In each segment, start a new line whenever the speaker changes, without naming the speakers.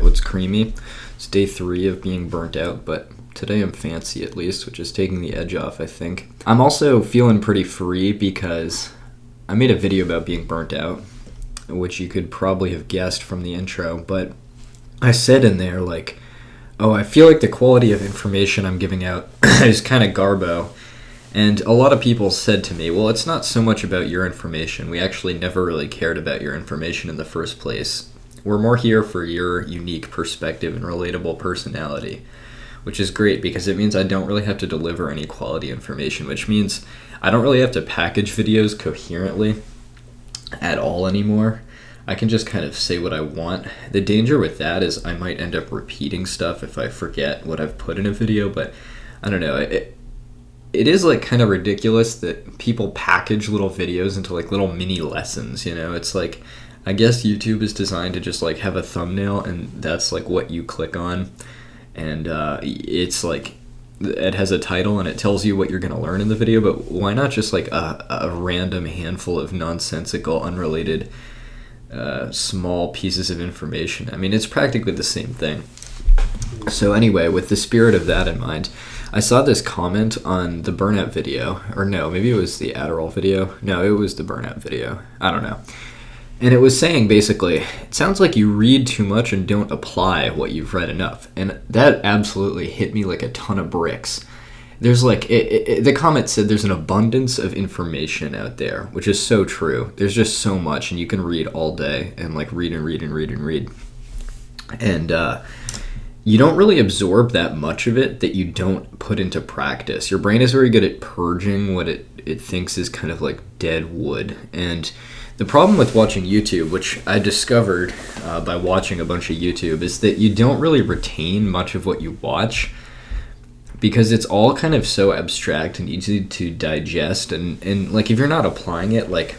chocolate's creamy. It's day 3 of being burnt out, but today I'm fancy at least, which is taking the edge off, I think. I'm also feeling pretty free because I made a video about being burnt out, which you could probably have guessed from the intro, but I said in there, like, oh, I feel like the quality of information I'm giving out is kind of garbo. And a lot of people said to me, well, it's not so much about your information. We actually never really cared about your information in the first place. We're more here for your unique perspective and relatable personality, which is great because it means I don't really have to deliver any quality information, which means I don't really have to package videos coherently at all anymore. I can just kind of say what I want. The danger with that is I might end up repeating stuff if I forget what I've put in a video, but I don't know. It is like kind of ridiculous that people package little videos into like little mini lessons, you know? It's like, I guess YouTube is designed to just like have a thumbnail and that's like what you click on. And it's like, it has a title and it tells you what you're going to learn in the video, but why not just like a random handful of nonsensical, unrelated, small pieces of information? I mean, it's practically the same thing. So anyway, with the spirit of that in mind, I saw this comment on the burnout video, or no, maybe it was the Adderall video. No, it was the burnout video. I don't know. And it was saying basically, it sounds like you read too much and don't apply what you've read enough. And that absolutely hit me like a ton of bricks. There's like, the comment said there's an abundance of information out there, which is so true. There's just so much, and you can read all day and like read and read and read and read. And you don't really absorb that much of it that you don't put into practice. Your brain is very good at purging what it thinks is kind of like dead wood. And the problem with watching YouTube, which I discovered by watching a bunch of YouTube, is that you don't really retain much of what you watch because it's all kind of so abstract and easy to digest. And like if you're not applying it, like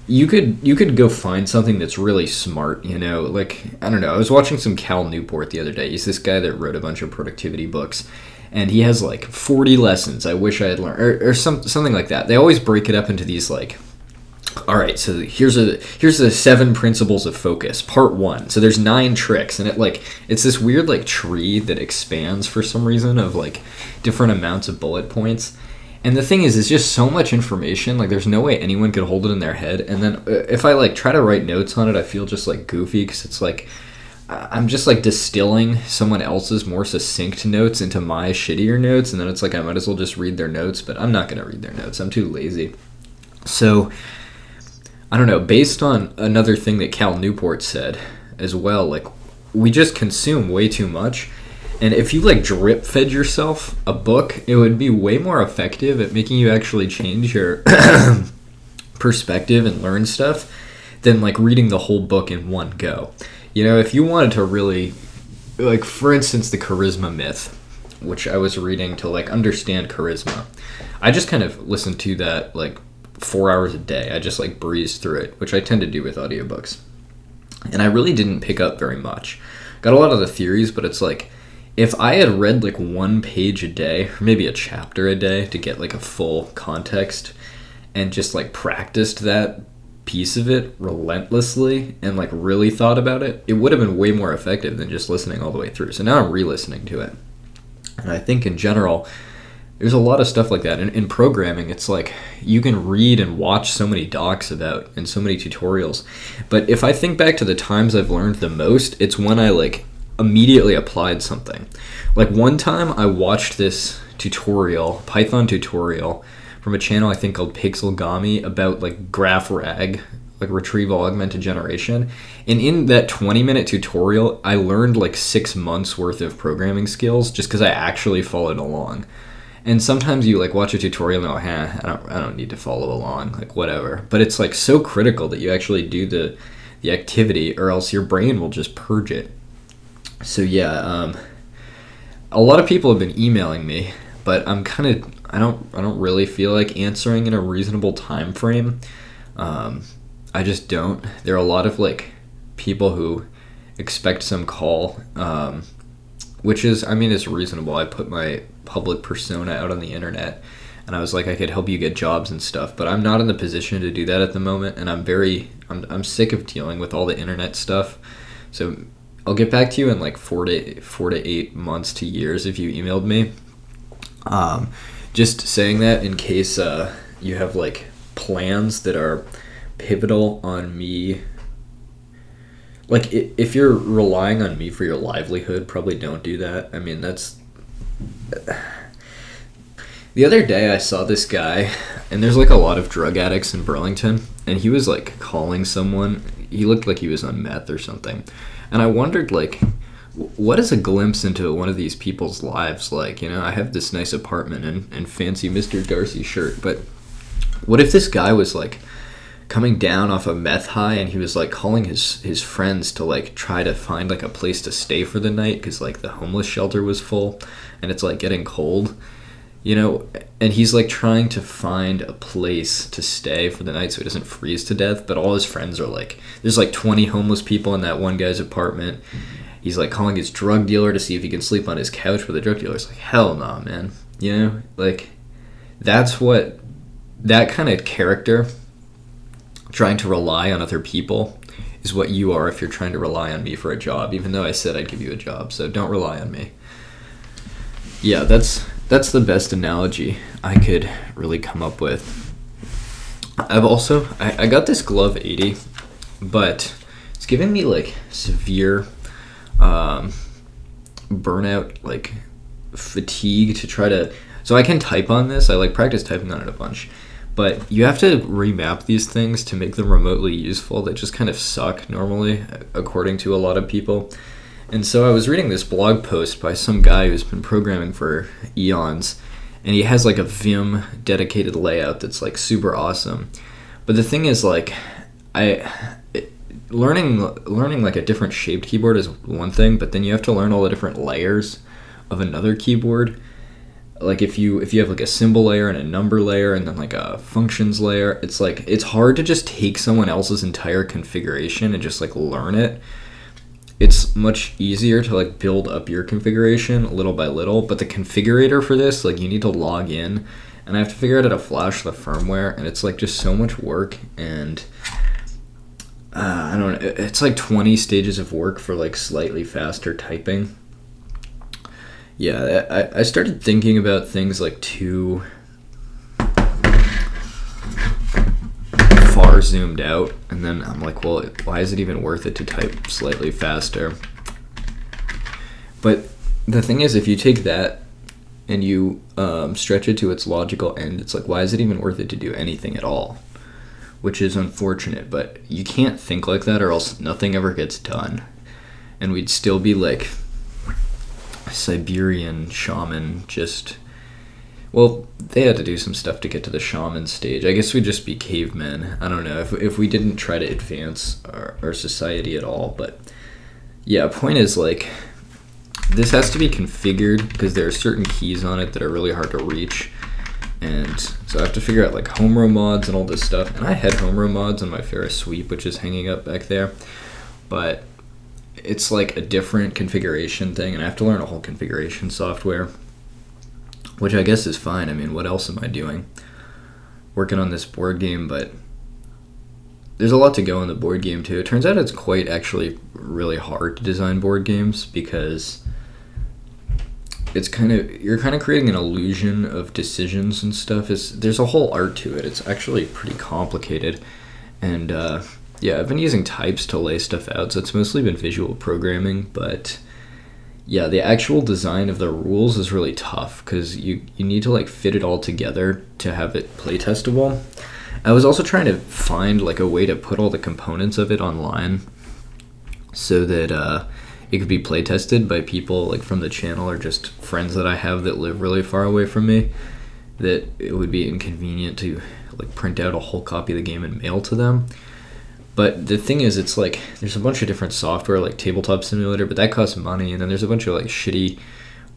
you could go find something that's really smart, you know, like, I don't know, I was watching some Cal Newport the other day. He's this guy that wrote a bunch of productivity books, and he has like 40 lessons I wish I had learned, or something like that. They always break it up into these like, all right, so here's the 7 principles of focus, part 1. So there's 9 tricks, and it's this weird like tree that expands for some reason of like different amounts of bullet points. And the thing is, it's just so much information, like there's no way anyone could hold it in their head. And then if I like try to write notes on it, I feel just like goofy because it's like I'm just like distilling someone else's more succinct notes into my shittier notes. And then it's like I might as well just read their notes, but I'm not going to read their notes. I'm too lazy. So I don't know, based on another thing that Cal Newport said as well, like we just consume way too much. And if you like drip fed yourself a book, it would be way more effective at making you actually change your perspective and learn stuff than like reading the whole book in one go. You know, if you wanted to really, like for instance, the charisma myth, which I was reading to like understand charisma, I just kind of listened to that like 4 hours a day. I just like breezed through it, which I tend to do with audiobooks. And I really didn't pick up very much. Got a lot of the theories, but it's like, if I had read like 1 page a day, or maybe a chapter a day to get like a full context and just like practiced that piece of it relentlessly and like really thought about it, it would have been way more effective than just listening all the way through. So now I'm re-listening to it. And I think in general, there's a lot of stuff like that. In programming, it's like you can read and watch so many docs about and so many tutorials. But if I think back to the times I've learned the most, it's when I like immediately applied something. Like one time I watched this tutorial, Python tutorial from a channel I think called Pixelgami about like graph rag, like retrieval augmented generation. And in that 20-minute tutorial, I learned like 6 months worth of programming skills just because I actually followed along. And sometimes you like watch a tutorial and go, I don't need to follow along, like whatever. But it's like so critical that you actually do the activity, or else your brain will just purge it. So yeah, a lot of people have been emailing me, but I don't really feel like answering in a reasonable time frame. I just don't. There are a lot of like people who expect some call, which is, I mean, it's reasonable. I put my public persona out on the internet, and I was like, I could help you get jobs and stuff, but I'm not in the position to do that at the moment, and I'm sick of dealing with all the internet stuff. So I'll get back to you in like 4 to 8 months to years if you emailed me. Just saying that in case you have like plans that are pivotal on me. Like, if you're relying on me for your livelihood, probably don't do that. I mean, that's... The other day I saw this guy, and there's like a lot of drug addicts in Burlington, and he was like calling someone. He looked like he was on meth or something. And I wondered, like, what is a glimpse into one of these people's lives like? You know, I have this nice apartment and fancy Mr. Darcy shirt, but what if this guy was like coming down off a meth high and he was like calling his friends to like try to find like a place to stay for the night because like the homeless shelter was full and it's like getting cold, you know, and he's like trying to find a place to stay for the night so he doesn't freeze to death, but all his friends are like, there's like 20 homeless people in that one guy's apartment. He's like calling his drug dealer to see if he can sleep on his couch, but the drug dealer's like, hell no, man. You know, like, that's what, that kind of character, trying to rely on other people, is what you are if you're trying to rely on me for a job, even though I said I'd give you a job, so don't rely on me. Yeah, that's the best analogy I could really come up with. I've also, I got this Glove 80, but it's giving me like severe burnout, like fatigue to try to, so I can type on this, I like practice typing on it a bunch, but you have to remap these things to make them remotely useful. They just kind of suck normally, according to a lot of people. And so I was reading this blog post by some guy who's been programming for eons, and he has like a Vim dedicated layout that's like super awesome. But the thing is, like, learning like a different shaped keyboard is one thing, but then you have to learn all the different layers of another keyboard. Like if you have like a symbol layer and a number layer and then like a functions layer, it's like, it's hard to just take someone else's entire configuration and just like learn it. It's much easier to like build up your configuration little by little, but the configurator for this, like, you need to log in and I have to figure out how to flash the firmware, and it's like just so much work, and I don't know, it's like 20 stages of work for like slightly faster typing. Yeah, I started thinking about things like too far zoomed out, and then I'm like, well, why is it even worth it to type slightly faster? But the thing is, if you take that and you stretch it to its logical end, it's like, why is it even worth it to do anything at all? Which is unfortunate, but you can't think like that or else nothing ever gets done. And we'd still be like Siberian shaman, just, well, they had to do some stuff to get to the shaman stage. I guess we'd just be cavemen. I don't know, if we didn't try to advance our society at all. But yeah, point is, like, this has to be configured because there are certain keys on it that are really hard to reach, and so I have to figure out like home row mods and all this stuff. And I had home row mods on my Ferris sweep, which is hanging up back there, but it's like a different configuration thing, and I have to learn a whole configuration software, which I guess is fine. I mean, what else am I doing? Working on this board game, but there's a lot to go in the board game too. It turns out it's quite actually really hard to design board games because it's you're kind of creating an illusion of decisions and stuff. There's a whole art to it. It's actually pretty complicated, and yeah, I've been using types to lay stuff out, so it's mostly been visual programming, but yeah, the actual design of the rules is really tough because you need to like fit it all together to have it play testable. I was also trying to find like a way to put all the components of it online so that it could be play tested by people like from the channel or just friends that I have that live really far away from me, that it would be inconvenient to like print out a whole copy of the game and mail to them. But the thing is, it's like there's a bunch of different software like Tabletop Simulator, but that costs money, and then there's a bunch of like shitty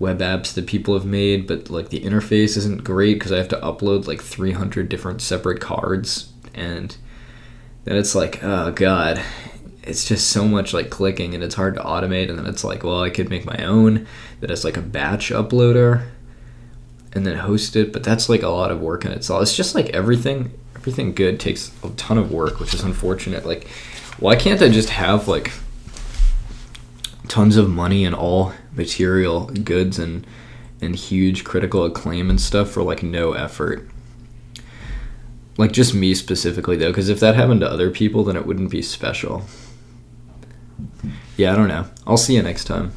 web apps that people have made, but like the interface isn't great because I have to upload like 300 different separate cards, and then it's like, oh god, it's just so much like clicking and it's hard to automate. And then it's like, well, I could make my own that has like a batch uploader and then host it, but that's like a lot of work in itself. It's just like everything good takes a ton of work, which is unfortunate. Like, why can't I just have like tons of money and all material goods and huge critical acclaim and stuff for like no effort. Like just me specifically though, because if that happened to other people, then it wouldn't be special. Yeah, I don't know. I'll see you next time.